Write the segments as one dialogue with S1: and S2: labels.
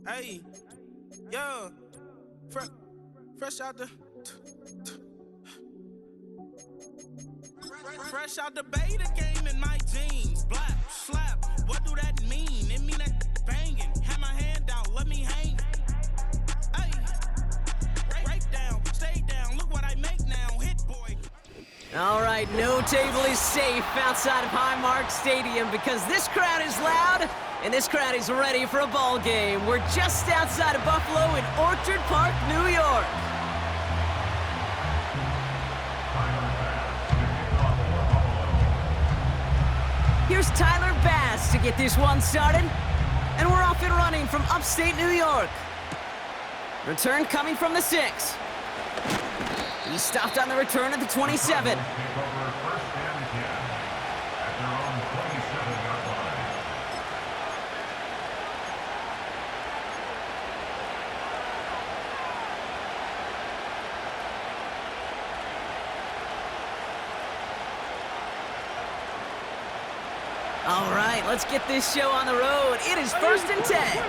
S1: Hey, yo, fresh out the, fresh out the beta game in my jeans. Black, slap, what do that mean? It mean that banging. Have my hand out, let me hang. Hey, break down, stay down, look what I make now. Hit boy.
S2: All right, no table is safe outside of Highmark Stadium because this crowd is loud and this crowd is ready for a ball game. We're just outside of Buffalo in Orchard Park, New York. Here's Tyler Bass to get this one started, and we're off and running from upstate New York. Return coming from the 6. He stopped on the return at the 27. All right, let's get this show on the road. It is 1st and 10.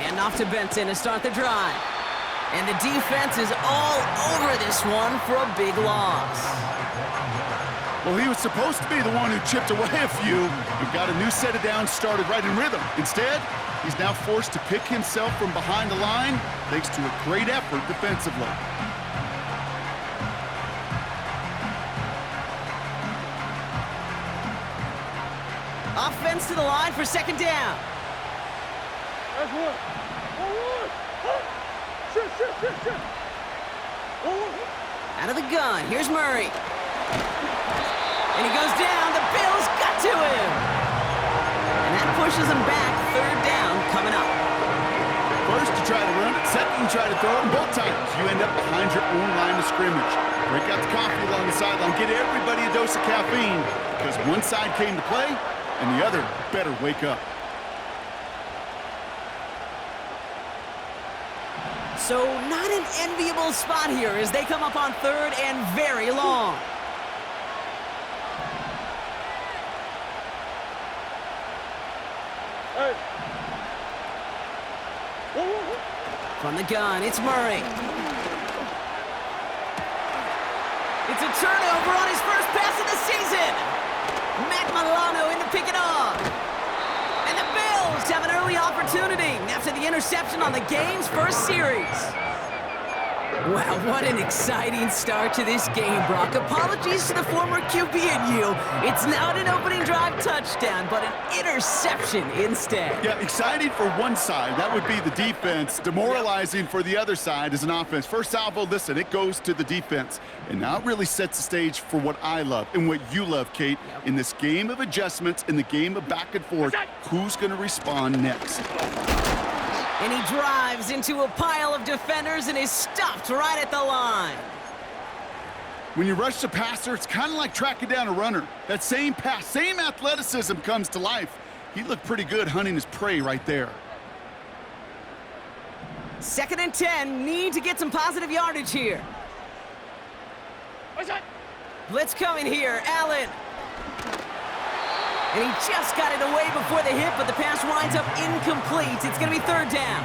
S2: And off to Benton to start the drive. And the defense is all over this one for a big loss.
S3: Well, he was supposed to be the one who chipped away a few and got a new set of downs started right in rhythm. Instead, he's now forced to pick himself from behind the line thanks to a great effort defensively.
S2: Offense to the line for 2nd down.
S4: That's one. Shoot.
S2: Out of the gun, here's Murray. And he goes down, the Bills got to him. And that pushes him back, 3rd down coming up.
S3: First you try to run it, second you try to throw it, and both times you end up behind your own line of scrimmage. Break out the coffee along the sideline, get everybody a dose of caffeine, because one side came to play, and the other better wake up.
S2: So not an enviable spot here as they come up on 3rd and very long.
S4: Hey.
S2: From the gun, it's Murray. It's a turnover on his first pass of the season. Matt Milano in to pick it off. And the Bills have an early opportunity after the interception on the game's first series. Wow, what an exciting start to this game, Brock. Apologies to the former QB and you. It's not an opening drive touchdown, but an interception instead.
S3: Yeah, exciting for one side. That would be the defense. Demoralizing for the other side as an offense. First salvo, listen, it goes to the defense. And now it really sets the stage for what I love and what you love, Kate. In this game of adjustments, in the game of back and forth, who's going to respond next?
S2: And he drives into a pile of defenders and is stopped right at the line.
S3: When you rush the passer, it's kind of like tracking down a runner. That same pass, same athleticism comes to life. He looked pretty good hunting his prey right there.
S2: 2nd and 10, need to get some positive yardage here. Blitz coming here, Allen. And he just got it away before the hit, but the pass winds up incomplete. It's going to be 3rd down.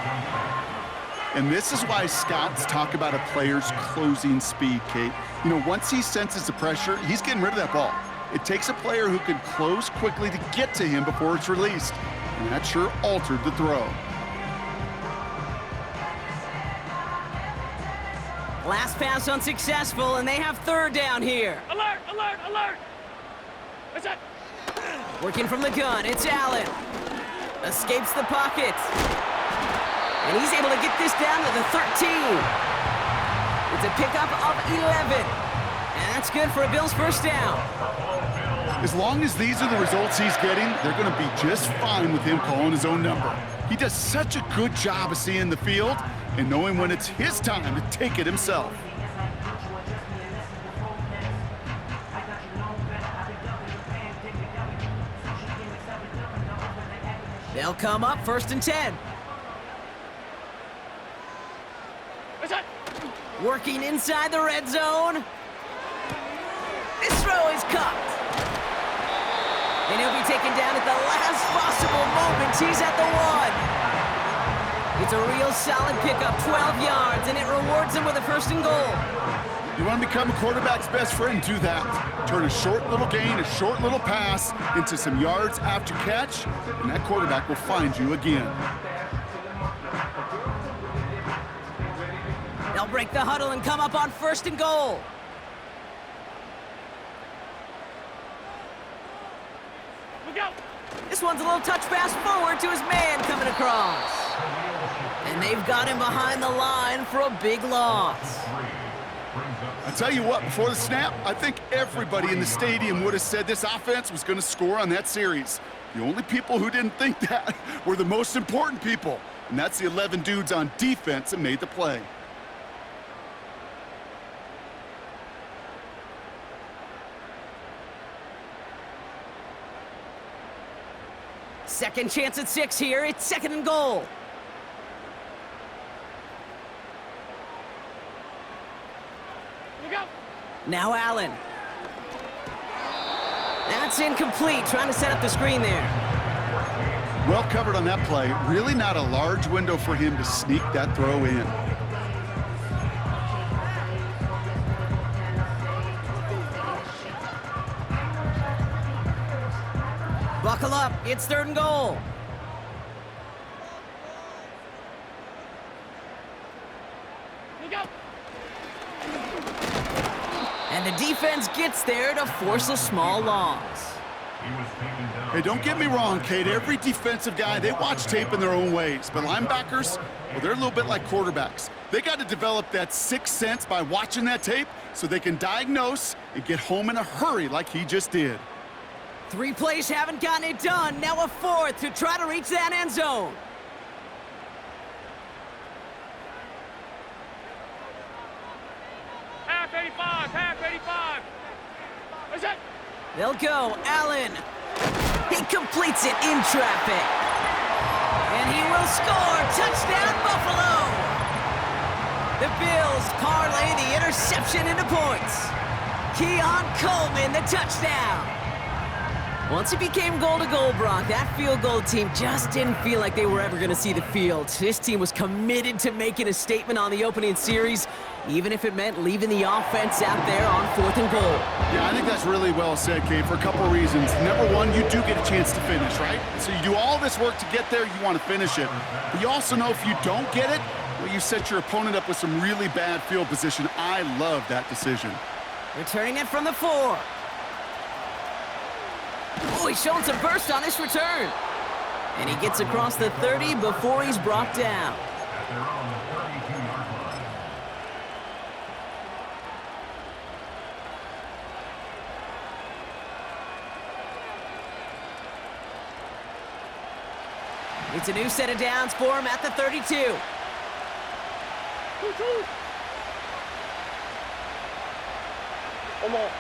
S3: And this is why scouts talk about a player's closing speed, Kate. You know, once he senses the pressure, he's getting rid of that ball. It takes a player who can close quickly to get to him before it's released. And that sure altered the throw.
S2: Last pass unsuccessful, and they have 3rd down here.
S4: Alert! What's that?
S2: Working from the gun, it's Allen. Escapes the pocket. And he's able to get this down to the 13. It's a pickup of 11. And that's good for a Bills 1st down.
S3: As long as these are the results he's getting, they're going to be just fine with him calling his own number. He does such a good job of seeing the field and knowing when it's his time to take it himself.
S2: They'll come up 1st and 10.
S4: What's that?
S2: Working inside the red zone. This throw is caught. down at the last possible moment. He's at the 1. It's a real solid pickup, 12 yards, and it rewards him with a 1st and goal.
S3: You want to become a quarterback's best friend, do that. Turn a short little gain, a short little pass into some yards after catch, and that quarterback will find you again.
S2: They'll break the huddle and come up on 1st and goal.
S4: Look out!
S2: This one's a little touch pass forward to his man coming across. And they've got him behind the line for a big loss.
S3: I tell you what, before the snap, I think everybody in the stadium would have said this offense was going to score on that series. The only people who didn't think that were the most important people, and that's the 11 dudes on defense that made the play.
S2: Second chance at 6 here. It's 2nd and goal.
S4: Look out!
S2: Now Allen. That's incomplete. Trying to set up the screen there.
S3: Well covered on that play. Really not a large window for him to sneak that throw in.
S2: Buckle up. It's 3rd and goal.
S4: Look out!
S2: And the defense gets there to force a small loss.
S3: Hey, don't get me wrong, Kate. Every defensive guy, they watch tape in their own ways. But linebackers, well, they're a little bit like quarterbacks. They got to develop that 6th sense by watching that tape so they can diagnose and get home in a hurry like he just did.
S2: 3 plays haven't gotten it done. Now a 4th to try to reach that end zone.
S4: Half 85! Half 85! What's that?
S2: They'll go. Allen. He completes it in traffic. And he will score. Touchdown, Buffalo. The Bills parlay the interception into points. Keon Coleman, the touchdown. Once it became goal-to-goal, Brock, that field goal team just didn't feel like they were ever going to see the field. This team was committed to making a statement on the opening series, even if it meant leaving the offense out there on 4th and goal.
S3: Yeah, I think that's really well said, Kate, for a couple of reasons. Number one, you do get a chance to finish, right? So you do all this work to get there, you want to finish it. But you also know if you don't get it, well, you set your opponent up with some really bad field position. I love that decision.
S2: Returning it from the 4. Oh, he's showing some burst on his return. And he gets across the 30 before he's brought down. It's a new set of downs for him at the 32.
S4: Come on.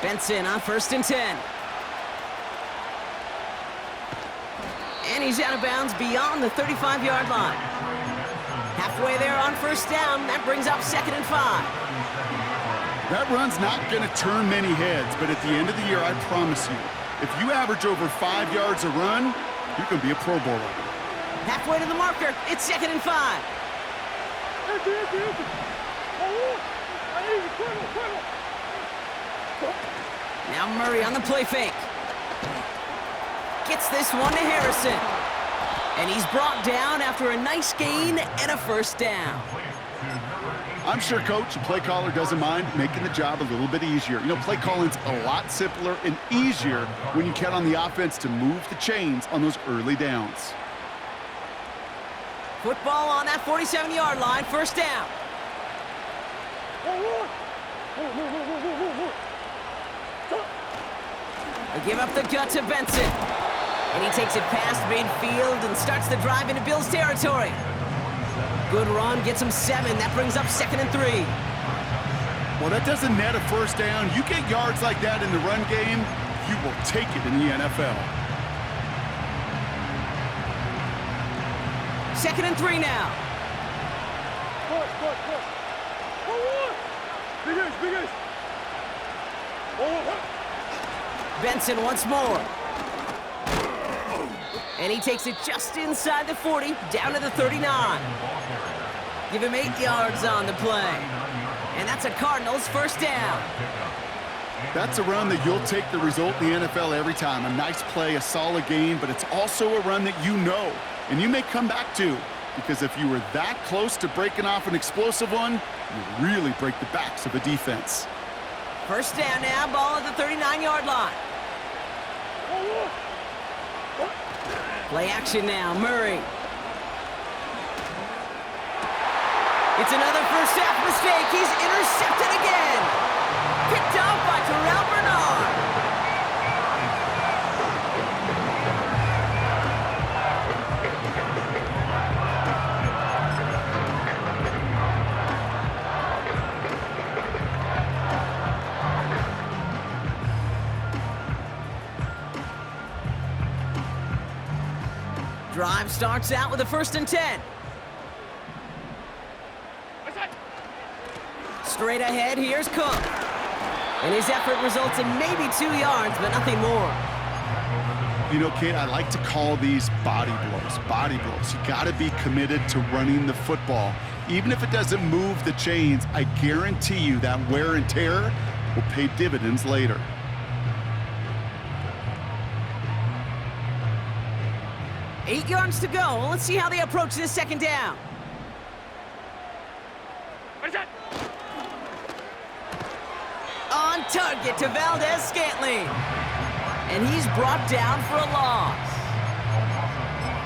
S2: Benson on 1st and 10. And he's out of bounds beyond the 35-yard line. Halfway there on 1st down. That brings up 2nd and 5.
S3: That run's not going to turn many heads, but at the end of the year, I promise you, if you average over 5 yards a run, you're going to be a Pro Bowler.
S2: Halfway to the marker. It's 2nd and 5. Now Murray on the play fake. Gets this one to Harrison. And he's brought down after a nice gain and a 1st down.
S3: I'm sure coach and play caller doesn't mind making the job a little bit easier. You know, play calling's a lot simpler and easier when you count on the offense to move the chains on those early downs.
S2: Football on that 47-yard line, 1st down. They give up the gut to Benson. And he takes it past midfield and starts the drive into Bills territory. Good run, gets him 7. That brings up 2nd and 3.
S3: Well, that doesn't net a 1st down. You get yards like that in the run game, you will take it in the NFL.
S2: 2nd and 3 now.
S4: Big Ace, Big Ace.
S2: Benson once more. And he takes it just inside the 40, down to the 39. Give him 8 yards on the play. And that's a Cardinals first down.
S3: That's a run that you'll take the result in the NFL every time. A nice play, a solid game, but it's also a run that you know and you may come back to, because if you were that close to breaking off an explosive one, you really break the backs of a defense.
S2: First down now, ball at the 39-yard line. Play action now, Murray. It's another first half mistake. He's intercepted again. Picked off by Terrell Bernard. Drive starts out with a 1st and 10. Straight ahead, here's Cook. And his effort results in maybe 2 yards, but nothing more.
S3: You know, Kate, I like to call these body blows. Body blows. You got to be committed to running the football. Even if it doesn't move the chains, I guarantee you that wear and tear will pay dividends later.
S2: Eight yards to go. Let's see how they approach this second down. On target to Valdez-Scantling. And he's brought down for a loss.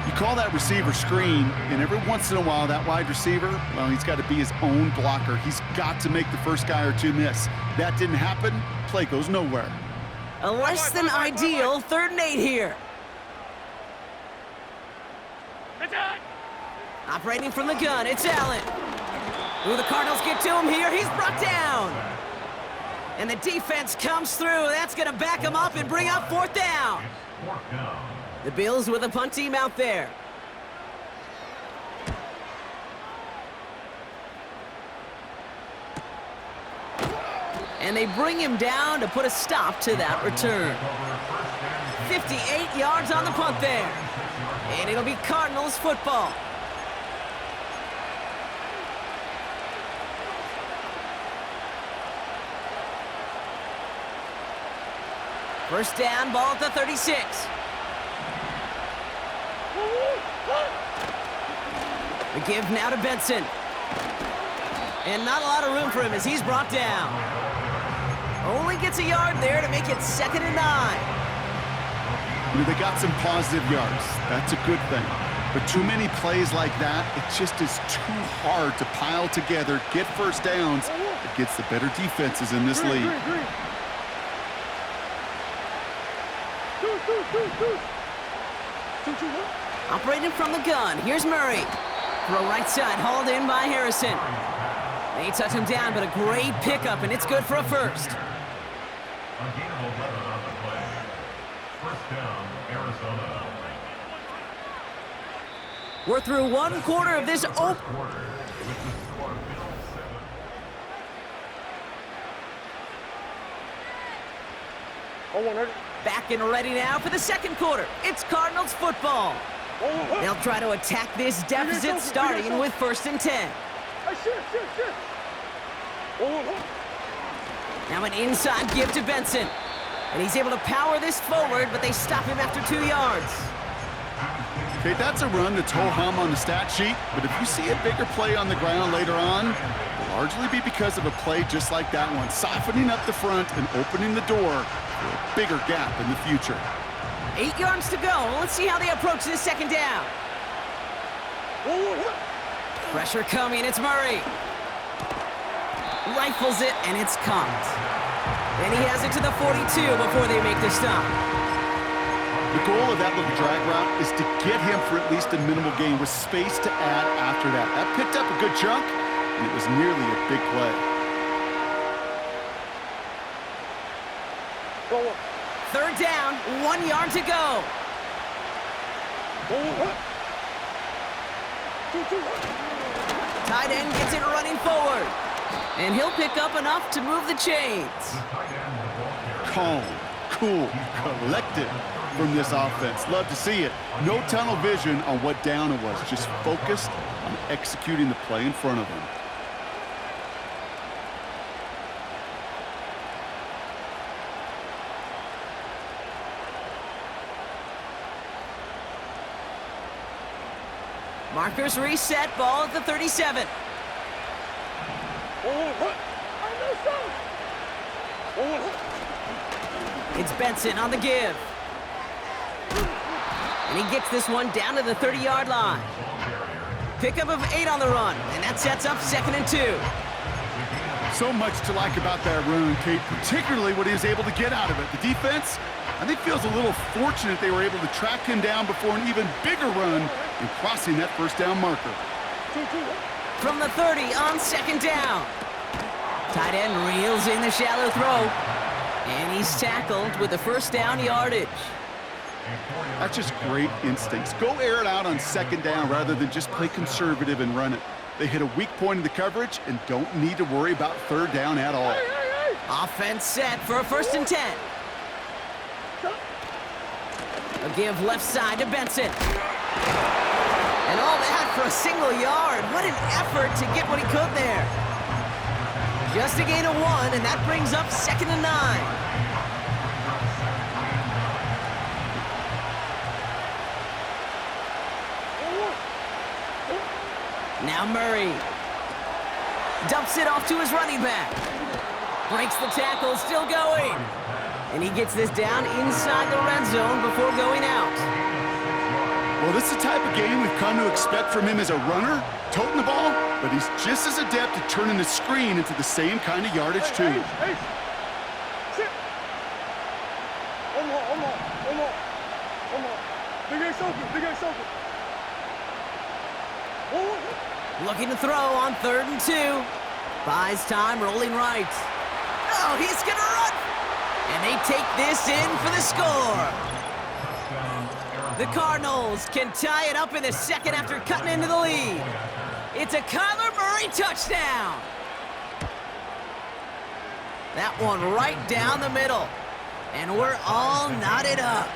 S3: You call that receiver screen, and every once in a while, that wide receiver, well, he's got to be his own blocker. He's got to make the first guy or two miss. That didn't happen, play goes nowhere.
S2: A less than ideal 3rd and 8 here. Operating from the gun, it's Allen. Ooh, the Cardinals get to him here. He's brought down. And the defense comes through. That's going to back him up and bring up 4th down. The Bills with a punt team out there. And they bring him down to put a stop to that return. 58 yards on the punt there. And it'll be Cardinals football. First down, ball at the 36. The give now to Benson. And not a lot of room for him as he's brought down. Only gets a yard there to make it 2nd and 9.
S3: You know, they got some positive yards. That's a good thing. But too many plays like that, it just is too hard to pile together, get first downs against the better defenses in this league.
S2: Operating from the gun, here's Murray. Throw right side, hauled in by Harrison. They touch him down, but a great pickup, and it's good for a first. We're through 1 quarter of this Back and ready now for the 2nd quarter. It's Cardinals football. They'll try to attack this deficit starting with 1st and 10. Now an inside give to Benson. And he's able to power this forward, but they stop him after 2 yards.
S3: Okay, that's a run that's ho-hum on the stat sheet, but if you see a bigger play on the ground later on, it'll largely be because of a play just like that one, softening up the front and opening the door for a bigger gap in the future.
S2: 8 yards to go. Let's see how they approach this second down. Pressure coming. It's Murray. Rifles it, and it's caught. And he has it to the 42 before they make the stop.
S3: The goal of that little drag route is to get him for at least a minimal gain with space to add after that. That picked up a good chunk, and it was nearly a big play.
S2: 3rd down, 1 yard to go. Tight end gets it running forward. And he'll pick up enough to move the chains.
S3: calm, cool, collected from this offense. Love to see it. No tunnel vision on what down it was. Just focused on executing the play in front of them.
S2: Markers reset, ball at the 37. It's Benson on the give. And he gets this one down to the 30-yard line. Pickup of 8 on the run, and that sets up 2nd and 2.
S3: So much to like about that run, Kate, particularly what he was able to get out of it. The defense, I think, feels a little fortunate they were able to track him down before an even bigger run and crossing that first down marker.
S2: From the 30 on 2nd down. Tight end reels in the shallow throw. And he's tackled with the first down yardage.
S3: That's just great instincts. Go air it out on 2nd down rather than just play conservative and run it. They hit a weak point in the coverage and don't need to worry about 3rd down at all.
S2: Offense set for a 1st and 10. A give left side to Benson. And all that for a single yard. What an effort to get what he could there. Just a gain of 1, and that brings up 2nd and 9. Now Murray dumps it off to his running back. Breaks the tackle, still going. And he gets this down inside the red zone before going out.
S3: Well, this is the type of game we've come to expect from him as a runner, toting the ball, but he's just as adept at turning the screen into the same kind of yardage, too.
S4: Sit. One more. Big A's open.
S2: Looking to throw on 3rd and 2. Buys time, rolling right. Oh, he's gonna run! And they take this in for the score. The Cardinals can tie it up in the 2nd after cutting into the lead. It's a Kyler Murray touchdown. That one right down the middle. And we're all knotted up.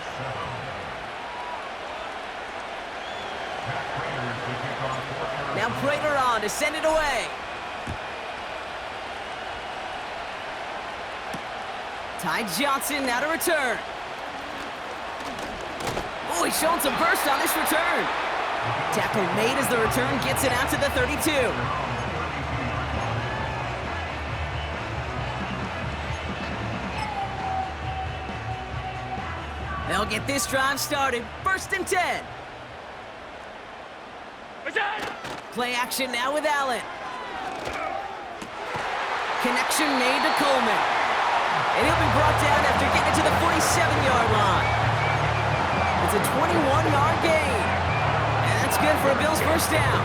S2: Now Prater on to send it away. Ty Johnson now to return. Oh, he's showing some burst on this return. Tackle made as the return gets it out to the 32. They'll get this drive started. 1st and 10. Play action now with Allen. Connection made to Coleman. And he'll be brought down after getting it to the 47-yard line. It's a 21-yard gain. And that's good for a Bills first down.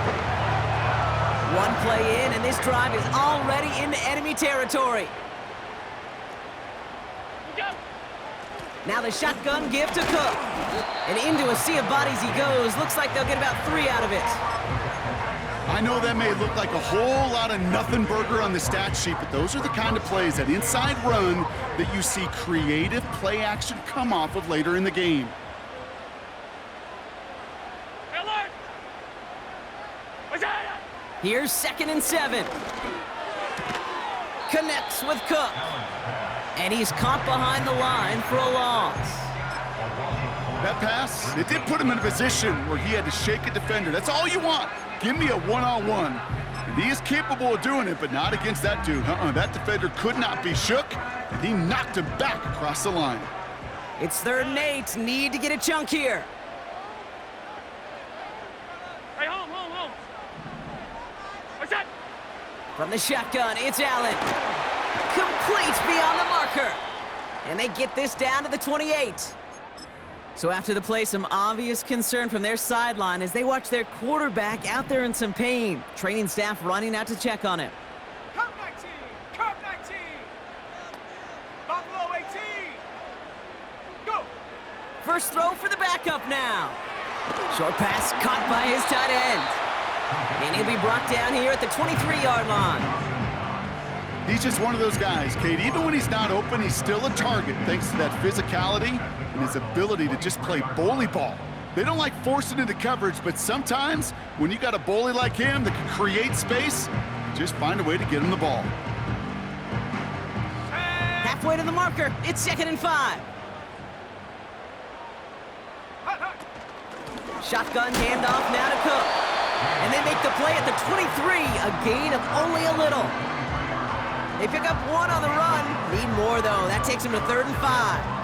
S2: One play in, and this drive is already into enemy territory. Now the shotgun give to Cook. And into a sea of bodies he goes. Looks like they'll get about 3 out of it.
S3: I know that may look like a whole lot of nothing burger on the stat sheet, but those are the kind of plays, that inside run, that you see creative play action come off of later in the game.
S2: Here's 2nd and 7. Connects with Cook. And he's caught behind the line for a loss.
S3: That pass, it did put him in a position where he had to shake a defender. That's all you want. Give me a one-on-one. And he is capable of doing it, but not against that dude. That defender could not be shook, and he knocked him back across the line.
S2: It's 3rd and 8. Need to get a chunk here.
S4: Hey, home. What's that?
S2: From the shotgun, it's Allen. Complete beyond the marker. And they get this down to the 28. So after the play, some obvious concern from their sideline as they watch their quarterback out there in some pain. Training staff running out to check on him.
S4: Curve 19. Buffalo 18. Go.
S2: First throw for the backup now. Short pass caught by his tight end. And he'll be brought down here at the 23-yard line.
S3: He's just one of those guys, Kate. Even when he's not open, he's still a target thanks to that physicality and his ability to just play bully ball. They don't like forcing into coverage, but sometimes when you got a bully like him that can create space, just find a way to get him the ball.
S2: Halfway to the marker. It's 2nd and 5. Shotgun handoff now to Cook. And they make the play at the 23, a gain of only a little. They pick up 1 on the run. Need more, though. That takes them to 3rd and 5.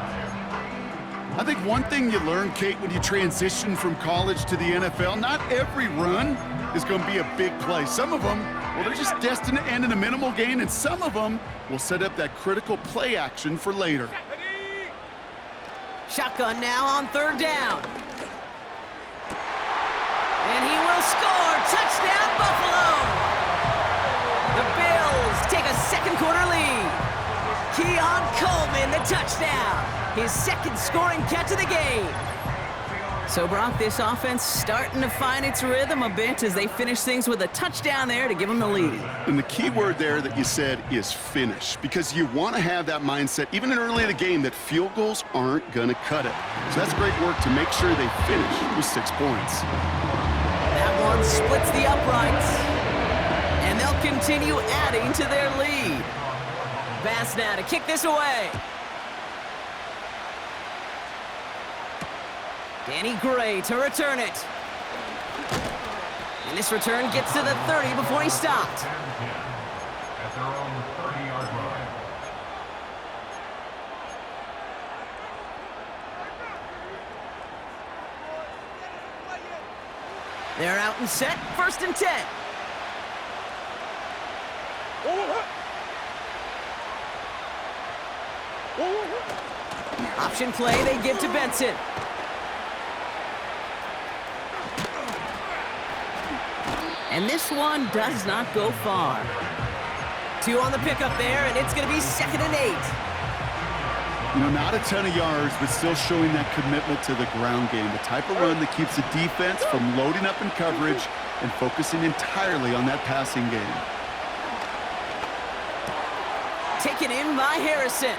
S3: I think one thing you learn, Kate, when you transition from college to the NFL, not every run is going to be a big play. Some of them, well, they're just destined to end in a minimal gain, and some of them will set up that critical play action for later.
S2: Shotgun now on 3rd down. And he will score. Touchdown, Buffalo! The Bills take a second-quarter lead. Keon Coleman, the touchdown. His 2nd scoring catch of the game. So, Brock, this offense starting to find its rhythm a bit as they finish things with a touchdown there to give them the lead.
S3: And the key word there that you said is finish, because you want to have that mindset, even in early in the game, that field goals aren't going to cut it. So that's great work to make sure they finish with 6 points.
S2: That one splits the uprights, and they'll continue adding to their lead. Bass now to kick this away. Danny Gray to return it. And this return gets to the 30 before he stopped.
S5: At their own 30-yard line.
S2: They're out and set, 1st and 10. Option play they give to Benson. And this one does not go far. 2 on the pickup there, and it's going to be 2nd and 8.
S3: You know, not a ton of yards, but still showing that commitment to the ground game, the type of run that keeps the defense from loading up in coverage and focusing entirely on that passing game.
S2: Taken in by Harrison.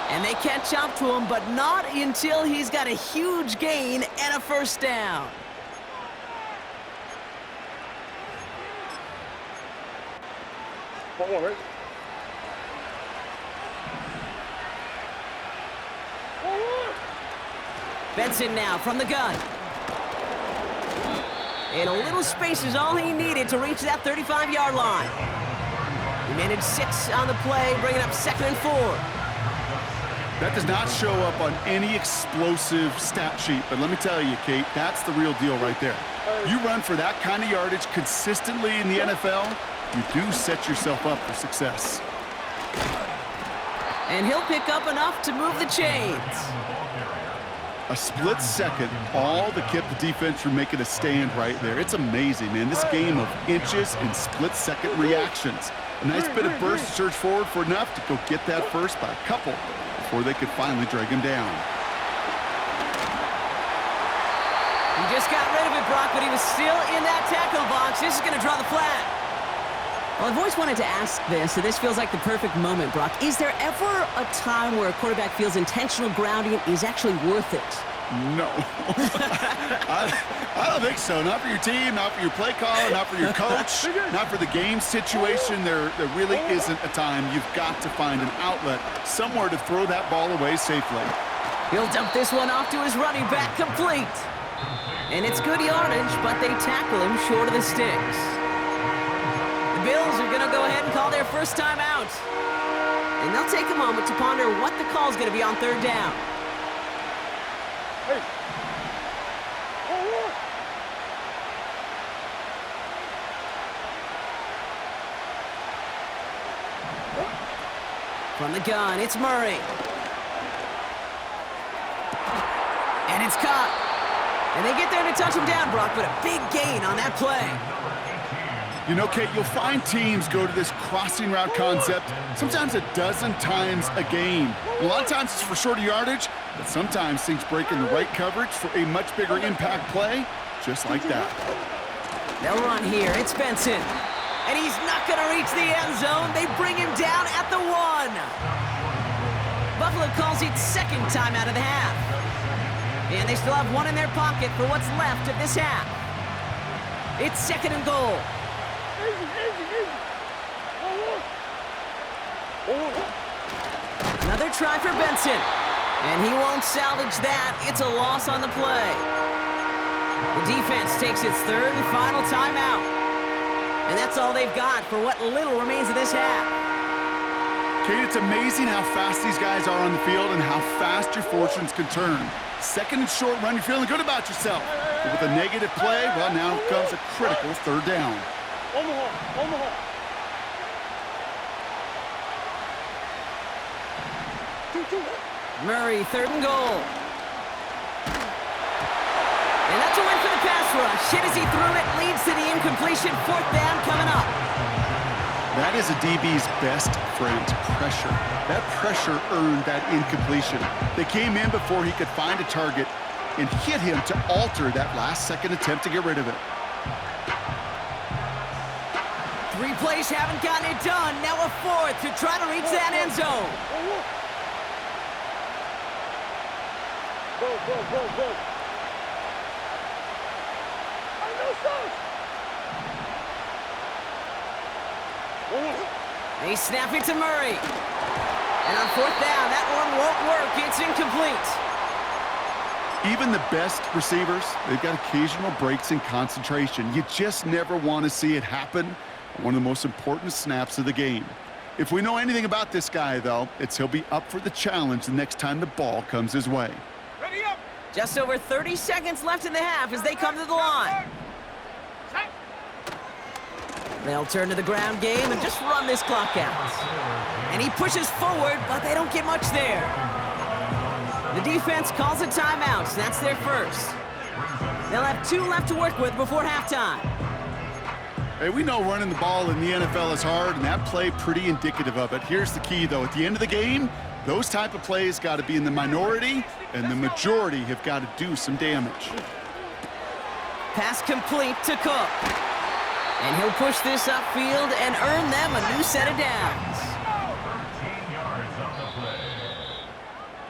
S2: And they catch up to him, but not until he's got a huge gain and a 1st down. Benson now from the gun. And a little space is all he needed to reach that 35-yard line. He managed 6 on the play, bringing up 2nd and 4.
S3: That does not show up on any explosive stat sheet, but let me tell you, Kate, that's the real deal right there. You run for that kind of yardage consistently in the NFL, you do set yourself up for success.
S2: And he'll pick up enough to move the chains.
S3: A split second, all that kept the defense from making a stand right there. It's amazing, man. This game of inches and split-second reactions. A nice bit of burst to surge forward for enough to go get that first by a couple before they could finally drag him down.
S2: He just got rid of it, Brock, but he was still in that tackle box. This is going to draw the flag. Well, I've always wanted to ask this, so this feels like the perfect moment, Brock. Is there ever a time where a quarterback feels intentional grounding is actually worth it?
S3: No. I don't think so. Not for your team, not for your play caller, not for your coach, not for the game situation. There really isn't a time. You've got to find an outlet, somewhere to throw that ball away safely.
S2: He'll dump this one off to his running back, complete. And it's good yardage, but they tackle him short of the sticks. The Bills are going to go ahead and call their first time out. And they'll take a moment to ponder what the call is going to be on 3rd down. From the gun, it's Murray. And it's caught. And they get there to touch him down, Brock, but a big gain on that play.
S3: You know, Kate, you'll find teams go to this crossing route concept sometimes a dozen times a game. A lot of times it's for shorter yardage, but sometimes things break in the right coverage for a much bigger impact play, just like that.
S2: They'll run here. It's Benson. And he's not going to reach the end zone. They bring him down at the 1. Buffalo calls it second time out of the half. And they still have 1 in their pocket for what's left of this half. It's second and goal. Another try for Benson. And he won't salvage that. It's a loss on the play. The defense takes its third and final timeout. And that's all they've got for what little remains of this half.
S3: Kate, it's amazing how fast these guys are on the field and how fast your fortunes can turn. Second and short run, you're feeling good about yourself. But with a negative play, well, now comes a critical third down.
S2: Murray, third and goal. And that's a win for the pass rush. Hit as he threw it, leads to the incompletion. Fourth down coming up.
S3: That is a DB's best friend, pressure. That pressure earned that incompletion. They came in before he could find a target and hit him to alter that last-second attempt to get rid of it.
S2: 3 plays haven't gotten it done. Now a 4th to try to reach that end zone.
S4: Go.
S2: They snap it to Murray. And on 4th down, that one won't work. It's incomplete.
S3: Even the best receivers, they've got occasional breaks in concentration. You just never want to see it happen on one of the most important snaps of the game. If we know anything about this guy, though, it's he'll be up for the challenge the next time the ball comes his way.
S4: Ready up.
S2: Just over 30 seconds left in the half as they come to the line. They'll turn to the ground game and just run this clock out. And he pushes forward, but they don't get much there. The defense calls a timeout, so that's their first. They'll have 2 left to work with before halftime.
S3: Hey, we know running the ball in the NFL is hard, and that play pretty indicative of it. Here's the key, though. At the end of the game, those type of plays got to be in the minority, and the majority have got to do some damage.
S2: Pass complete to Cook. And he'll push this upfield and earn them a new set of downs.
S5: 13 yards on the play.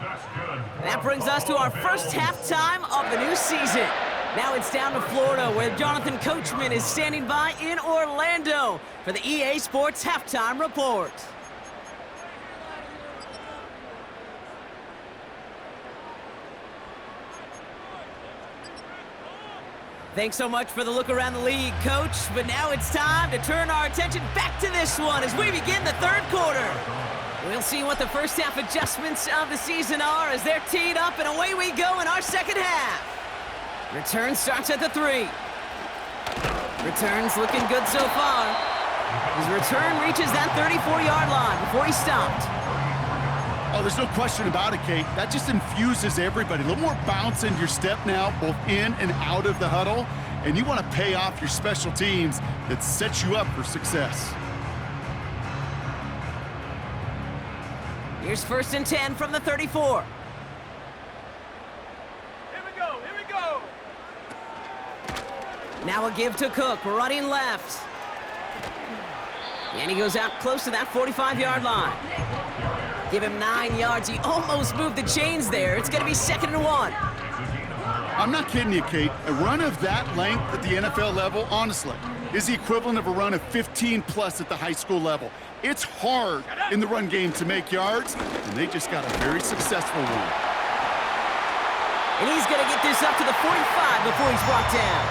S5: That's good.
S2: That brings us to our first halftime of the new season. Now it's down to Florida, where Jonathan Coachman is standing by in Orlando for the EA Sports Halftime Report. Thanks so much for the look around the league, Coach. But now it's time to turn our attention back to this one as we begin the third quarter. We'll see what the first half adjustments of the season are as they're teed up, and away we go in our second half. Return starts at the 3. Return's looking good so far. His return reaches that 34-yard line before he stopped.
S3: Oh, there's no question about it, Kate. That just infuses everybody. A little more bounce into your step now, both in and out of the huddle. And you want to pay off your special teams that sets you up for success.
S2: Here's 1st and 10 from the 34.
S4: Here we go.
S2: Now a give to Cook, running left. And he goes out close to that 45-yard line. Give him 9 yards. He almost moved the chains there. It's going to be 2nd and 1.
S3: I'm not kidding you, Kate. A run of that length at the NFL level, honestly, is the equivalent of a run of 15-plus at the high school level. It's hard in the run game to make yards, and they just got a very successful one.
S2: And he's going to get this up to the 45 before he's brought down.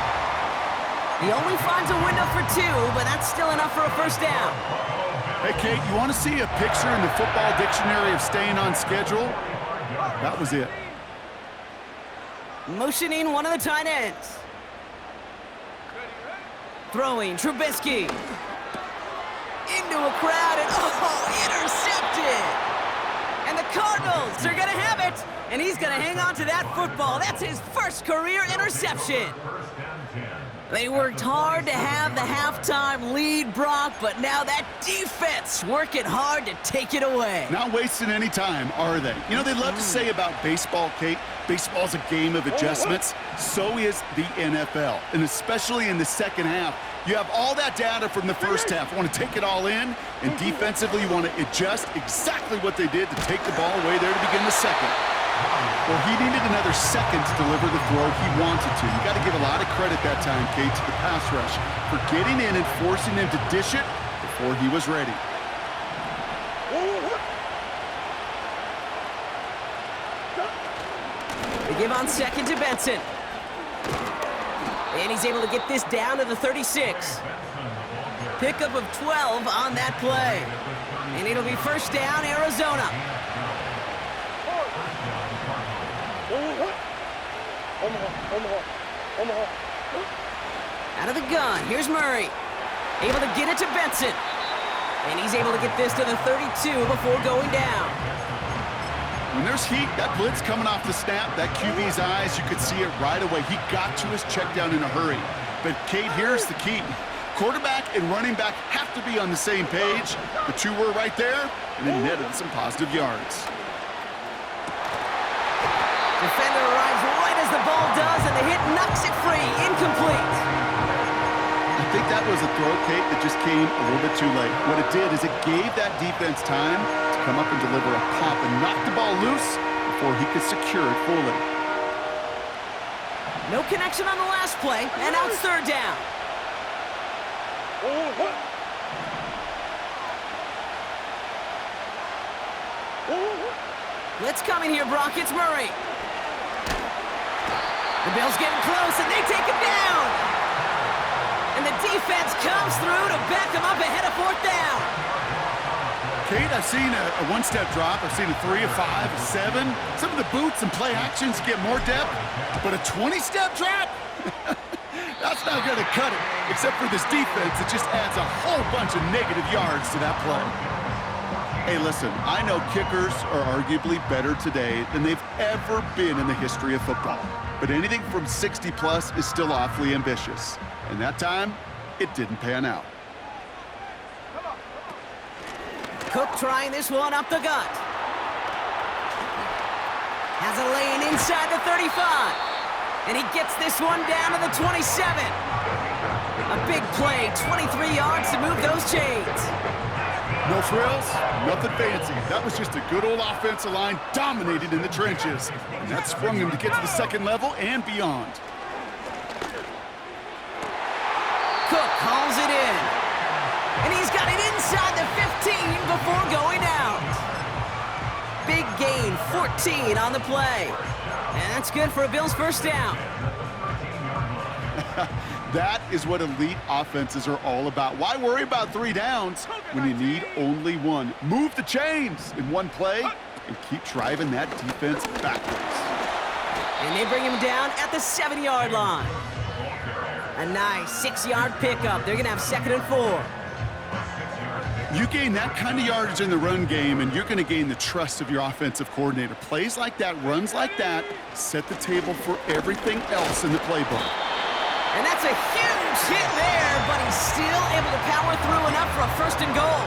S2: He only finds a window for 2, but that's still enough for a first down.
S3: Hey, Kate, you want to see a picture in the football dictionary of staying on schedule? That was it.
S2: Motioning one of the tight ends. Throwing Trubisky. Into a crowd and, intercepted! And the Cardinals are going to have it, and he's going to hang on to that football. That's his first career interception. They worked hard to have the halftime lead, Brock, but now that defense working hard to take it away.
S3: Not wasting any time, are they? You know, they love to say about baseball, Kate, baseball's a game of adjustments. So is the NFL. And especially in the second half, You have all that data from the first half. You want to take it all in, and defensively you want to adjust exactly what they did to take the ball away there to begin the second. Well, he needed another second to deliver the throw he wanted to. You got to give a lot of credit that time, Kate, to the pass rush for getting in and forcing him to dish it before he was ready.
S2: They give on second to Benson. And he's able to get this down to the 36. Pickup of 12 on that play. And it'll be first down, Arizona. Out of the gun, here's Murray. Able to get it to Benson. And he's able to get this to the 32 before going down.
S3: When there's heat, that blitz coming off the snap, that QB's eyes, you could see it right away. He got to his check down in a hurry. But Kate, here's the key. Quarterback and running back have to be on the same page. The two were right there, and it netted some positive yards.
S2: Defender arrives right as the ball does, and the hit knocks it free. Incomplete.
S3: I think that was a throw, Kate, that just came a little bit too late. What it did is it gave that defense time to come up and deliver a pop and knock the ball loose before he could secure it fully.
S2: No connection on the last play, and now it's third down. Blitz coming here, Brock. It's Murray. The Bills getting close, and they take him down. And the defense comes through to back him up ahead of fourth down.
S3: Kate, I've seen a one-step drop. I've seen a 3, a 5, a 7. Some of the boots and play actions get more depth, but a 20-step drop? That's not going to cut it. Except for this defense, it just adds a whole bunch of negative yards to that play. Hey, listen, I know kickers are arguably better today than they've ever been in the history of football. But anything from 60-plus is still awfully ambitious. And that time, it didn't pan out.
S2: Cook trying this one up the gut. Has a lane inside the 35. And he gets this one down to the 27. A big play, 23 yards to move those chains.
S3: No frills, nothing fancy. That was just a good old offensive line dominated in the trenches. And that sprung him to get to the second level and beyond.
S2: Cook hauls it in. And he's got it inside the 15 before going out. Big gain, 14 on the play. And that's good for a Bills first down.
S3: That is what elite offenses are all about. Why worry about 3 downs when you need only one? Move the chains in one play and keep driving that defense backwards.
S2: And they bring him down at the 7-yard line. A nice 6-yard pickup. They're going to have 2nd and 4.
S3: You gain that kind of yardage in the run game, and you're going to gain the trust of your offensive coordinator. Plays like that, runs like that, set the table for everything else in the playbook.
S2: And that's a huge hit there, but he's still able to power through enough for a 1st and goal.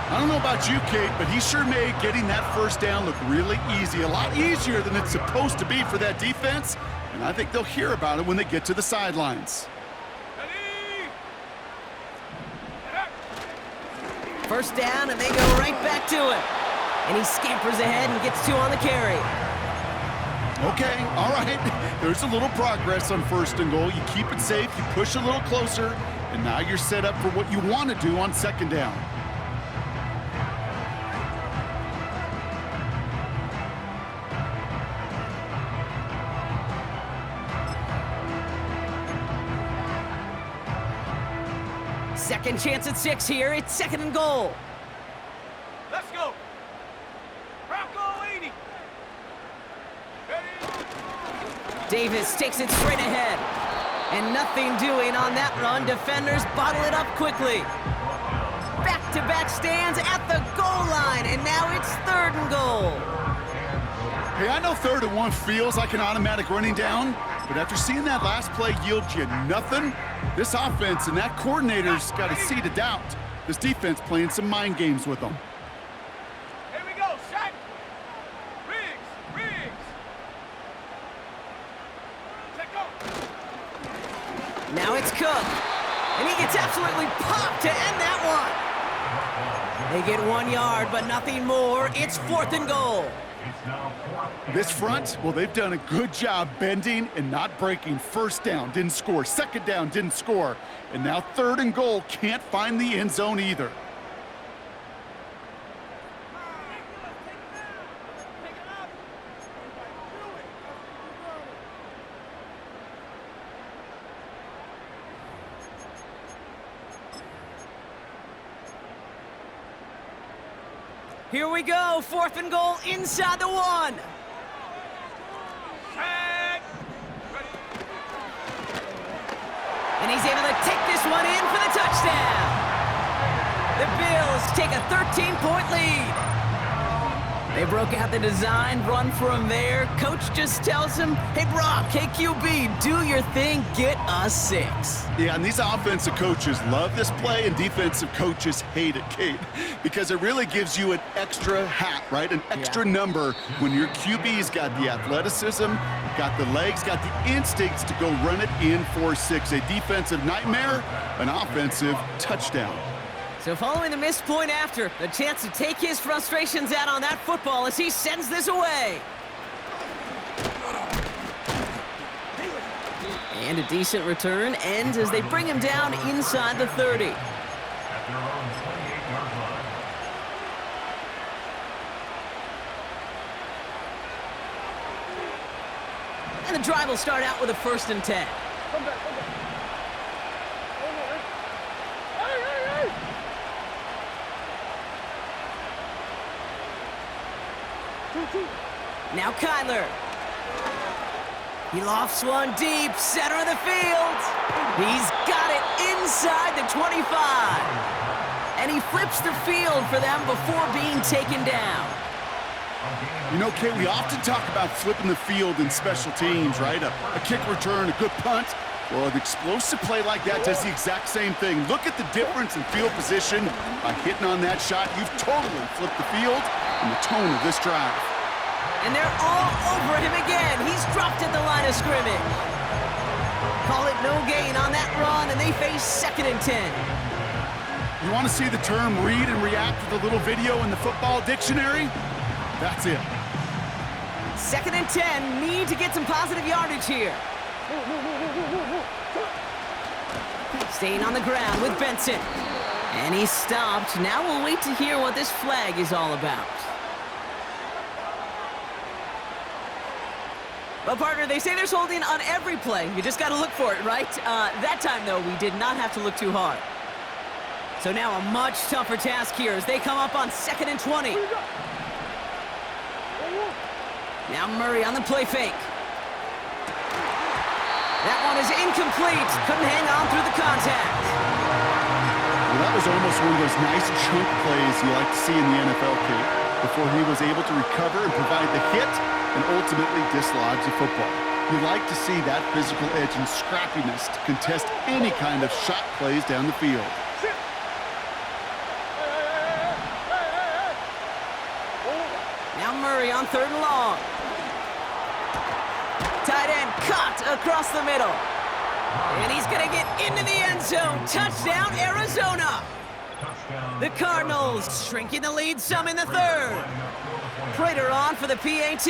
S3: I don't know about you, Kate, but he sure made getting that first down look really easy. A lot easier than it's supposed to be for that defense, and I think they'll hear about it when they get to the sidelines.
S2: First down, and they go right back to it. And he scampers ahead and gets 2 on the carry.
S3: Okay, all right. There's a little progress on 1st and goal. You keep it safe, you push a little closer, and now you're set up for what you want to do on 2nd down.
S2: Second chance at 6 here. It's 2nd and goal.
S4: Let's go. Bronco 80.
S2: Davis takes it straight ahead. And nothing doing on that run. Defenders bottle it up quickly. Back-to-back stands at the goal line, and now it's 3rd and goal.
S3: Hey, I know 3rd and 1 feels like an automatic running down, but after seeing that last play yield you nothing, this offense and that coordinator's got a seed of doubt. This defense playing some mind games with them.
S4: Here we go, Shaq. Riggs. Check go.
S2: Now it's Cook. absolutely popped to end that one. They get 1 yard, but nothing more. It's 4th and goal.
S5: It's now 4th.
S3: This front, well, they've done a good job bending and not breaking. First down, didn't score. Second down, didn't score. And now 3rd and goal, can't find the end zone either.
S2: Here we go, 4th and goal inside the 1. And he's able to take this one in for the touchdown. The Bills take a 13-point lead. They broke out the design, run from there. Coach just tells him, hey, Brock, hey, QB, do your thing, get us 6.
S3: Yeah, and these offensive coaches love this play, and defensive coaches hate it, Kate, because it really gives you an extra hat, right? An extra number when your QB's got the athleticism, got the legs, got the instincts to go run it in for 6. A defensive nightmare, an offensive touchdown.
S2: So following the missed point after, a chance to take his frustrations out on that football as he sends this away. And a decent return ends as they bring him down inside the 30.
S5: At their own 28-yard line.
S2: And the drive will start out with a 1st and 10. Now Kyler. He lofts one deep, center of the field. He's got it inside the 25. And he flips the field for them before being taken down.
S3: You know, Kate, we often talk about flipping the field in special teams, right? A kick return, a good punt. Well, an explosive play like that does the exact same thing. Look at the difference in field position. By hitting on that shot, you've totally flipped the field and the tone of this drive.
S2: And they're all over him again. He's dropped at the line of scrimmage. Call it no gain on that run, and they face 2nd and 10.
S3: You want to see the term read and react with a little video in the football dictionary? That's it.
S2: 2nd and 10, need to get some positive yardage here. Staying on the ground with Benson. And he's stopped. Now we'll wait to hear what this flag is all about. Well, partner, they say there's holding on every play. You just got to look for it, right? That time, though, we did not have to look too hard. So now a much tougher task here as they come up on 2nd and 20. Now Murray on the play fake. That one is incomplete. Couldn't hang on through the contact.
S3: Well, that was almost one of those nice chunk plays you like to see in the NFL, Kate, before he was able to recover and provide the hit and ultimately dislodge the football. You like to see that physical edge and scrappiness to contest any kind of shot plays down the field.
S2: Now Murray on 3rd and long. Tight end cut across the middle. And he's going to get into the end zone. Touchdown, Arizona. The Cardinals shrinking the lead some in the 3rd. Prater on for the PAT.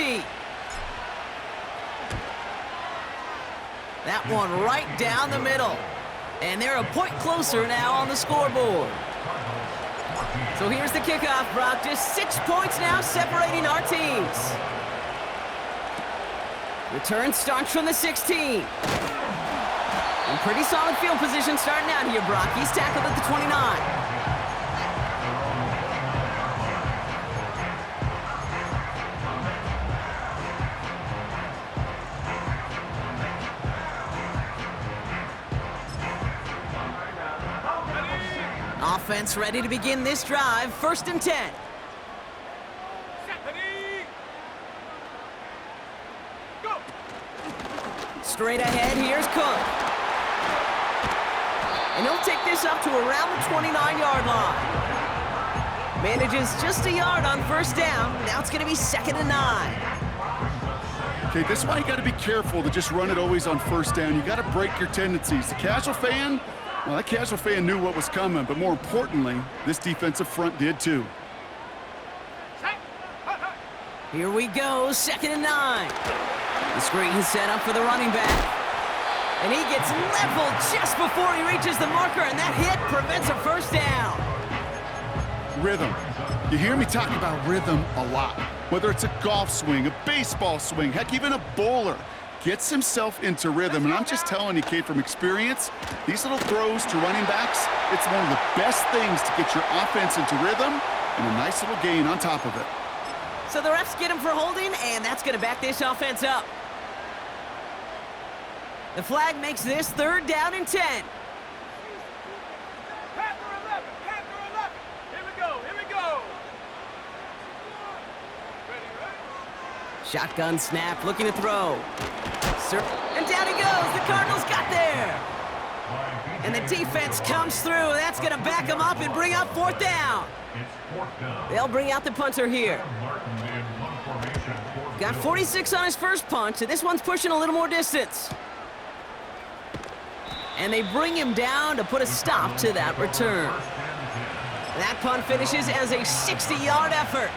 S2: That one right down the middle. And they're a point closer now on the scoreboard. So here's the kickoff, Brock. Just 6 points now separating our teams. Return starts from the 16. And pretty solid field position starting out here, Brock. He's tackled at the 29. Offense ready to begin this drive. 1st and 10.
S4: Go.
S2: Straight ahead, here's Cook. And he'll take this up to around the 29-yard line. Manages just a yard on 1st down. Now it's going to be 2nd and 9.
S3: Okay, this is why you got to be careful to just run it always on 1st down. You got to break your tendencies. The casual fan, Well, that casual fan knew what was coming, but more importantly, this defensive front did too.
S2: Here we go, 2nd and 9. The screen set up for the running back. And he gets leveled just before he reaches the marker, and that hit prevents a first down.
S3: Rhythm. You hear me talk about rhythm a lot. Whether it's a golf swing, a baseball swing, heck, even a bowler gets himself into rhythm. And I'm just telling you, Kate, from experience, these little throws to running backs, it's one of the best things to get your offense into rhythm and a nice little gain on top of it.
S2: So the refs get him for holding, and that's going to back this offense up. The flag makes this 3rd down and 10.
S4: Panther 11, Panther 11. Here we go, here we go. Ready, right?
S2: Shotgun snap, looking to throw. And down he goes. The Cardinals got there. And the defense comes through. That's going to back them up and bring up 4th down.
S5: It's 4th down.
S2: They'll bring out the punter here.
S5: Martin in one formation.
S2: Got 46 on his first punch, and this one's pushing a little more distance. And they bring him down to put a stop to that return. That punt finishes as a 60-yard effort.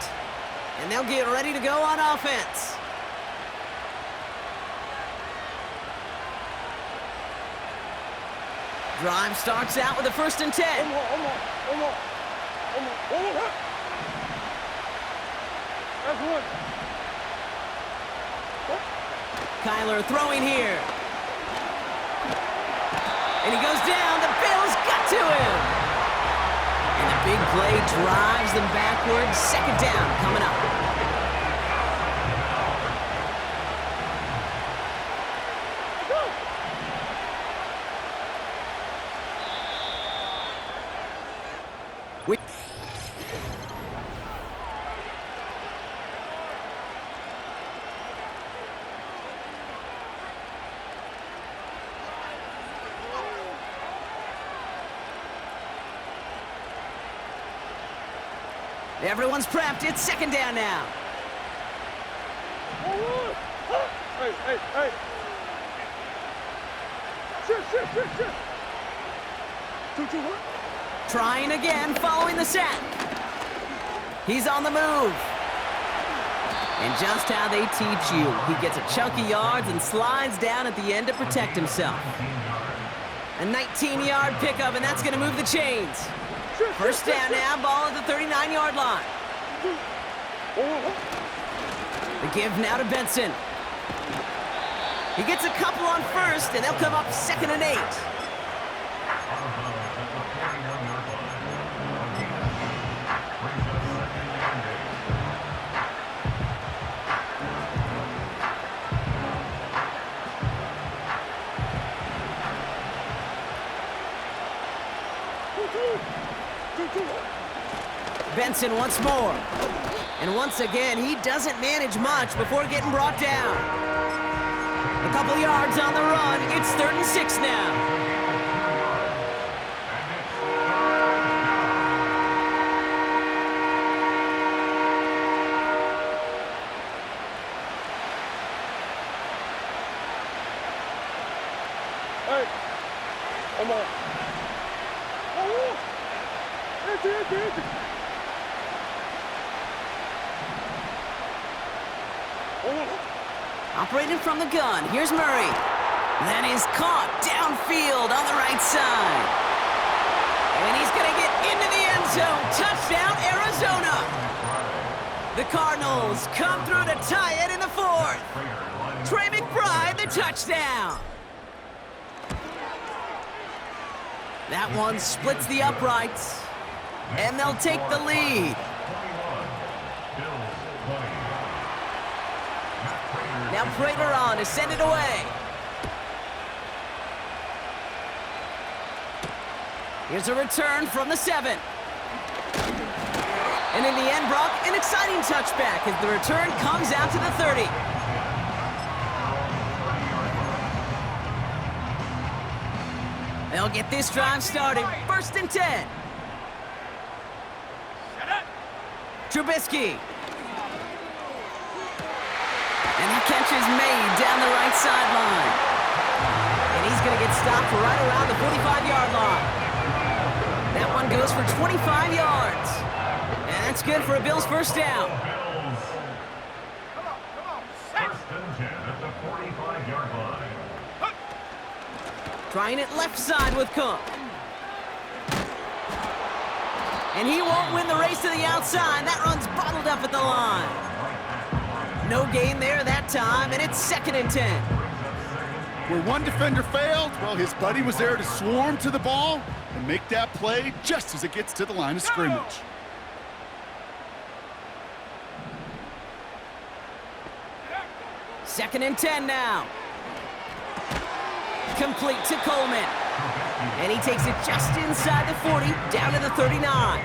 S2: And they'll get ready to go on offense. Drive starts out with a 1st and 10.
S4: That's one.
S2: Kyler throwing here. And he goes down. The Bills got to him. And the big play drives them backwards. 2nd down coming up. Everyone's prepped. It's 2nd down now.
S4: Hey, hey, hey. Shit. 2-2-1.
S2: Trying again, following the sack. He's on the move. And just how they teach you. He gets a chunk of yards and slides down at the end to protect himself. A 19-yard pickup, and that's going to move the chains. 1st down now, ball at the 39-yard line. The give now to Benson. He gets a couple on 1st, and they'll come up 2nd and 8. Benson once more. And once again, he doesn't manage much before getting brought down. A couple yards on the run. It's 3rd and 6 now.
S4: Hey, come on. Empty.
S2: Operating from the gun, here's Murray. That is caught downfield on the right side. And he's going to get into the end zone. Touchdown, Arizona. The Cardinals come through to tie it in the 4th. Trey McBride, the touchdown. That one splits the uprights. And they'll take the lead. Now Prater on to send it away. Here's a return from the 7. And in the end, Brock, an exciting touchback as the return comes out to the 30. They'll get this drive started. 1st and 10. Trubisky. And the catch is made down the right sideline. And he's going to get stopped right around the 45-yard line. That one goes for 25 yards. And that's good for a Bills first down.
S5: Bills. First and 10 at the 45-yard line.
S2: Trying it left side with Cook. And he won't win the race to the outside. That run's bottled up at the line. No gain there that time, and it's 2nd and 10.
S3: Where one defender failed, well, his buddy was there to swarm to the ball and make that play just as it gets to the line of scrimmage.
S2: Second and 10 now. Complete to Coleman. And he takes it just inside the 40, down to the 39.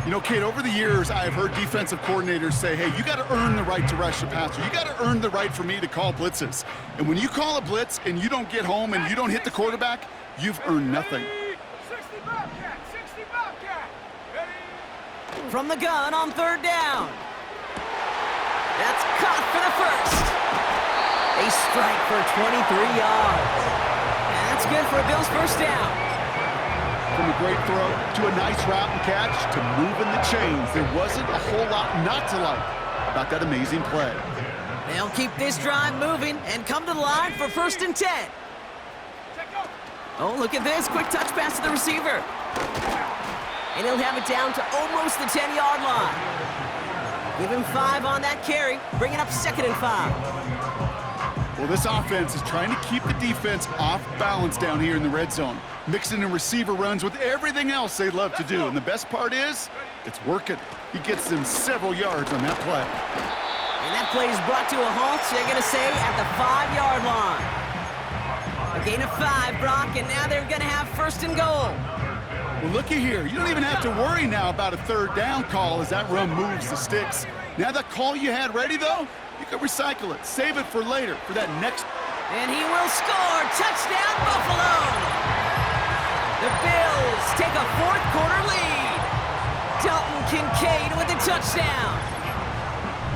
S3: You know, Kate, over the years, I've heard defensive coordinators say, hey, you got to earn the right to rush the passer. You got to earn the right for me to call blitzes. And when you call a blitz and you don't get home and you don't hit the quarterback, you've earned nothing.
S4: 60 Bobcat, 60 Bobcat. Ready?
S2: From the gun on 3rd down. That's caught for the first. A strike for 23 yards. And that's good for a Bills first down.
S3: From a great throw to a nice route and catch to moving the chains, there wasn't a whole lot not to like about that amazing play.
S2: They'll keep this drive moving and come to the line for 1st and 10. Oh, look at this. Quick touch pass to the receiver. And he'll have it down to almost the 10-yard line. Give him 5 on that carry, bringing up 2nd and 5.
S3: Well, this offense is trying to keep the defense off balance down here in the red zone, mixing in receiver runs with everything else they love to do. And the best part is, it's working. He gets them several yards on that play.
S2: And that play is brought to a halt, they're going to say, at the 5-yard line. A gain of 5, Brock, and now they're going to have 1st and goal.
S3: Well, looky here. You don't even have to worry now about a 3rd down call as that run moves the sticks. Now that call you had ready, though, you can recycle it. Save it for later, for that next.
S2: And he will score. Touchdown, Buffalo! The Bills take a 4th quarter lead. Dalton Kincaid with the touchdown.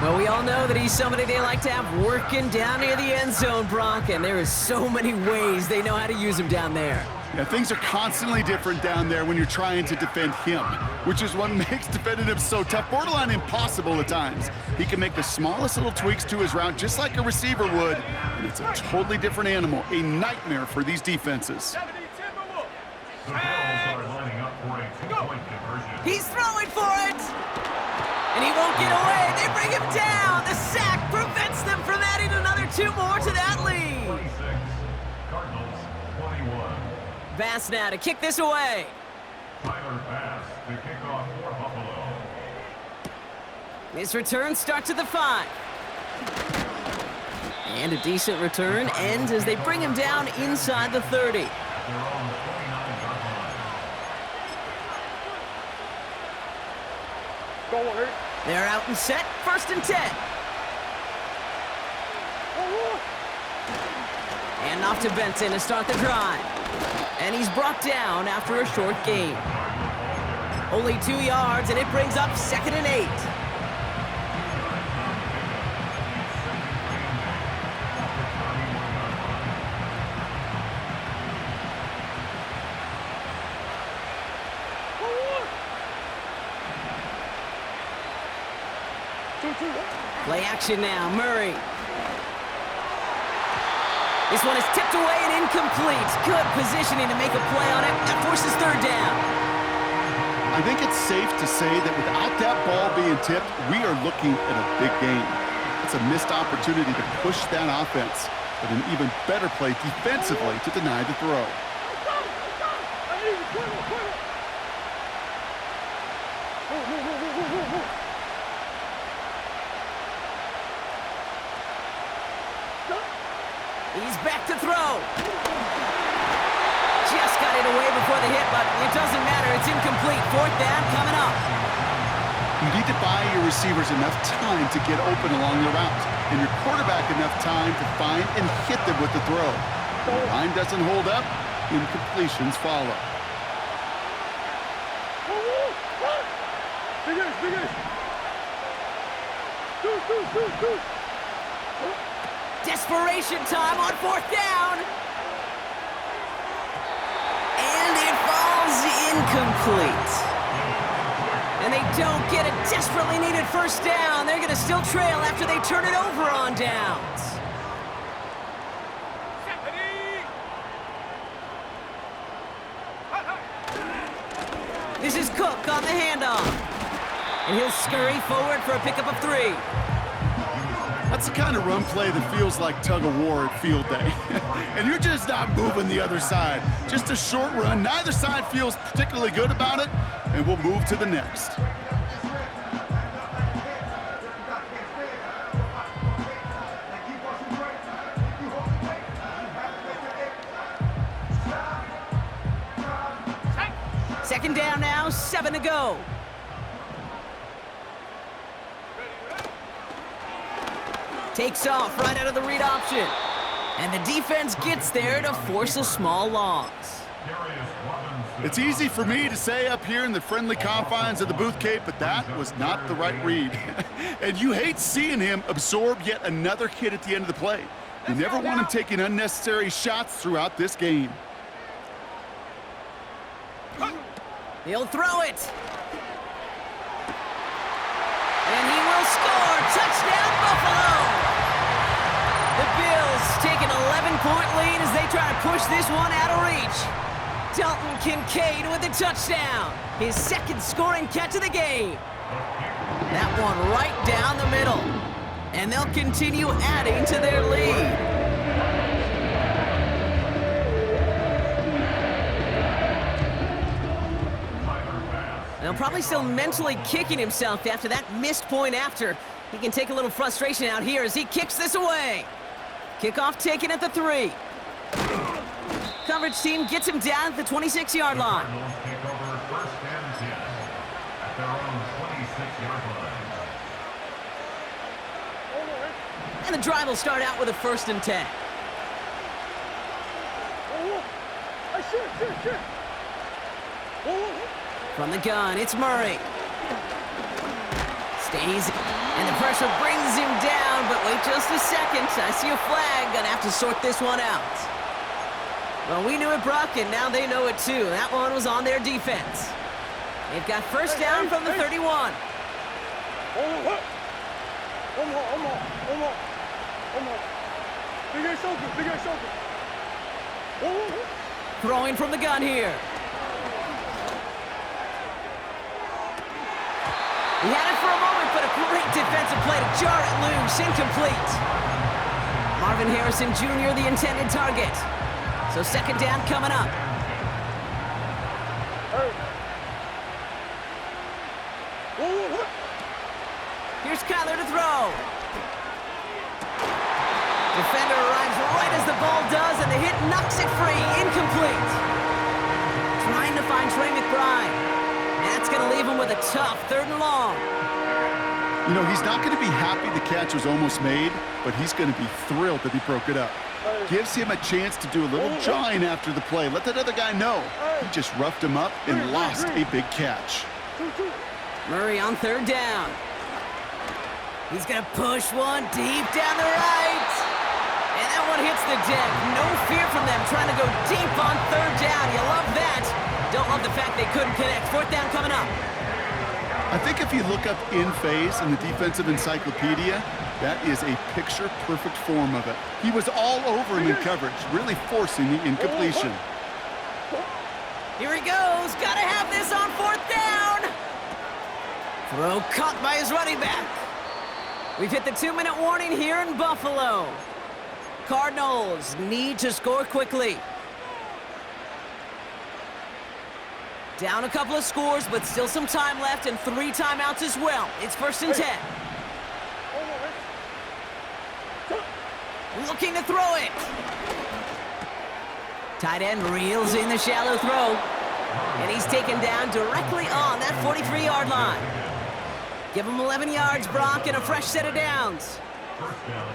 S2: Well, we all know that he's somebody they like to have working down near the end zone, Brock, and there is so many ways they know how to use him down there.
S3: Yeah, things are constantly different down there when you're trying to defend him, which is what makes defending him so tough, borderline impossible at times. He can make the smallest little tweaks to his route just like a receiver would, and it's a totally different animal, a nightmare for these defenses.
S5: The Bills are lining up for a 2-point conversion.
S2: He's throwing for it! And he won't get away. They bring him down. The sack prevents them from adding another 2 more to that lead.
S5: 26, Cardinals 21.
S2: Bass now to kick this away.
S5: Tyler Bass to kick off for Buffalo.
S2: His return starts at the 5. And a decent return ends as they bring him down inside the 30.
S5: At their own 29-yard line.
S2: They're out and set. 1st and 10. And off to Benson to start the drive. And he's brought down after a short gain. Only 2 yards, and it brings up 2nd and 8. Play action now, Murray. This one is tipped away and incomplete. Good positioning to make a play on it. That forces 3rd down.
S3: I think it's safe to say that without that ball being tipped, we are looking at a big game. It's a missed opportunity to push that offense, but an even better play defensively to deny the throw.
S2: He's back to throw. Just got it away before the hit, but it doesn't matter. It's incomplete. 4th down coming up.
S3: You need to buy your receivers enough time to get open along the route, and your quarterback enough time to find and hit them with the throw. When the line doesn't hold up, incompletions follow.
S2: Desperation time on 4th down. ball's incomplete. And they don't get a desperately needed first down. They're going to still trail after they turn it over on downs. This is Cook on the handoff. And he'll scurry forward for a pickup of 3.
S3: That's the kind of run play that feels like tug-of-war at field day. And you're just not moving the other side. Just a short run. Neither side feels particularly good about it, and we'll move to the next.
S2: Second down now, 7 to go. Takes off right out of the read option. And the defense gets there to force a small loss.
S3: It's easy for me to say up here in the friendly confines of the booth, Kate, but that was not the right read. And you hate seeing him absorb yet another hit at the end of the play. You never want him taking unnecessary shots throughout this game.
S2: He'll throw it. And he will score. Touchdown, Buffalo! The Bills take an 11-point lead as they try to push this one out of reach. Dalton Kincaid with a touchdown. His second scoring catch of the game. That one right down the middle. And they'll continue adding to their lead. Now probably still mentally kicking himself after that missed point after. He can take a little frustration out here as he kicks this away. Kickoff taken at the 3. Coverage team gets him down at the 26-yard line.
S5: Take over first and 10 at their own 26-yard line.
S2: And the drive will start out with a 1st and 10. From the gun, it's Murray. Stays, and the pressure brings him down, but wait just a second. I see a flag. Gonna have to sort this one out. Well, we knew it, Brock, and now they know it too. That one was on their defense. They've got first down from the 31. Throwing from the gun here. He had it for a moment, but a great defensive play to jar it loose. Incomplete. Marvin Harrison Jr., the intended target. So second down coming up. Here's Kyler to throw. Defender arrives right as the ball does, and the hit knocks it free. Incomplete. Trying to find Trey McBride. That's going to leave him with a tough 3rd and long.
S3: You know, he's not going to be happy the catch was almost made, but he's going to be thrilled that he broke it up. Gives him a chance to do a little jawing after the play. Let that other guy know. He just roughed him up and lost a big catch.
S2: Murray on 3rd down. He's going to push one deep down the right. And that one hits the deck. No fear from them trying to go deep on 3rd down. You love that. Don't love the fact they couldn't connect. 4th down coming up.
S3: I think if you look up in phase in the defensive encyclopedia, that is a picture-perfect form of it. He was all over him in coverage, really forcing the incompletion.
S2: Here he goes. Got to have this on 4th down. Throw caught by his running back. We've hit the 2-minute warning here in Buffalo. Cardinals need to score quickly. Down a couple of scores, but still some time left and 3 timeouts as well. It's 1st and 10. Looking to throw it. Tight end reels in the shallow throw. And he's taken down directly on that 43-yard line. Give him 11 yards, Brock, and a fresh set of downs.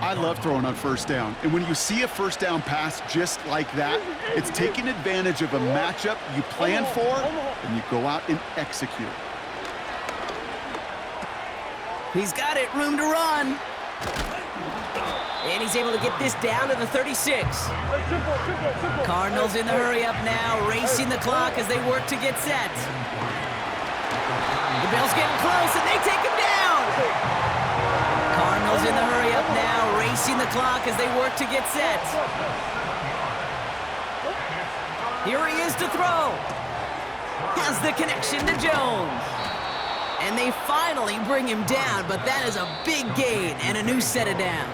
S3: I love throwing on 1st down. And when you see a 1st down pass just like that, it's taking advantage of a matchup you plan for, and you go out and execute.
S2: He's got it, room to run. And he's able to get this down to the 36. Cardinals in the hurry-up now, racing the clock as they work to get set. The Bills getting close, and they take him down! Cardinals in the hurry-up now, racing the clock as they work to get set. Here he is to throw. Has the connection to Jones. And they finally bring him down, but that is a big gain and a new set of downs.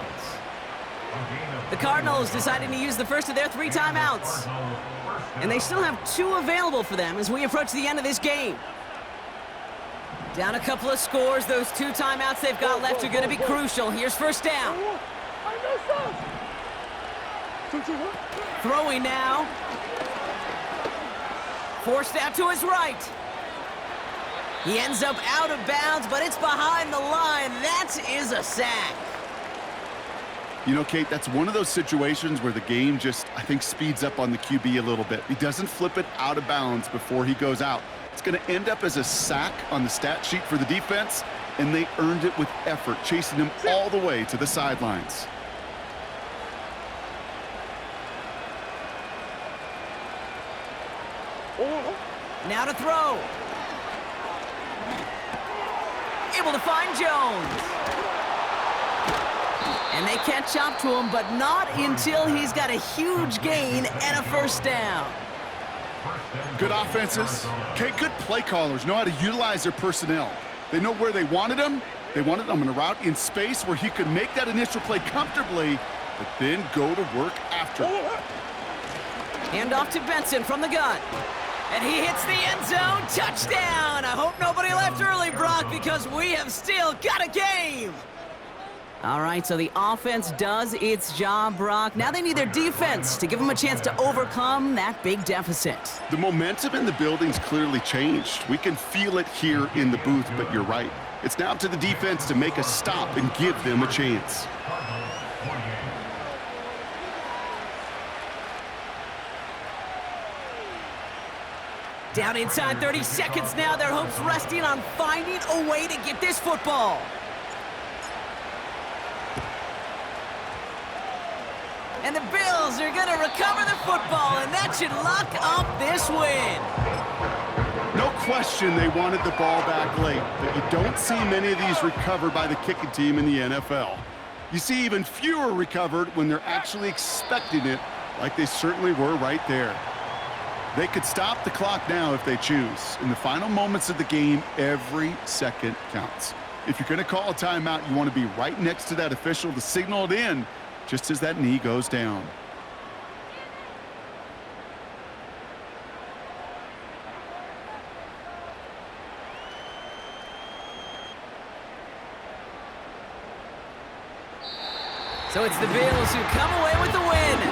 S2: The Cardinals deciding to use the first of their 3 timeouts. And they still have 2 available for them as we approach the end of this game. Down a couple of scores. Those 2 timeouts they've got left are going to be crucial. Here's first down. Throwing now. Forced out to his right. He ends up out of bounds, but it's behind the line. That is a sack.
S3: You know, Kate, that's one of those situations where the game just, I think, speeds up on the QB a little bit. He doesn't flip it out of bounds before he goes out. It's going to end up as a sack on the stat sheet for the defense, and they earned it with effort, chasing him all the way to the sidelines.
S2: Now to throw. Able to find Jones. And they catch up to him, but not until he's got a huge gain and a first down.
S3: Good offenses. Okay, good play callers know how to utilize their personnel. They know where they wanted him. They wanted him on a route in space where he could make that initial play comfortably, but then go to work after.
S2: Hand off to Benson from the gun. And he hits the end zone. Touchdown! I hope nobody left early, Brock, because we have still got a game. All right, so the offense does its job, Brock. Now they need their defense to give them a chance to overcome that big deficit.
S3: The momentum in the building's clearly changed. We can feel it here in the booth, but you're right. It's now up to the defense to make a stop and give them a chance.
S2: Down inside 30 seconds now. Their hopes resting on finding a way to get this football. And the Bills are going to recover the football, and that should lock up this win.
S3: No question they wanted the ball back late, but you don't see many of these recovered by the kicking team in the NFL. You see even fewer recovered when they're actually expecting it, like they certainly were right there. They could stop the clock now if they choose. In the final moments of the game, every second counts. If you're going to call a timeout, you want to be right next to that official to signal it in just as that knee goes down.
S2: So it's the Bills who come away with the win.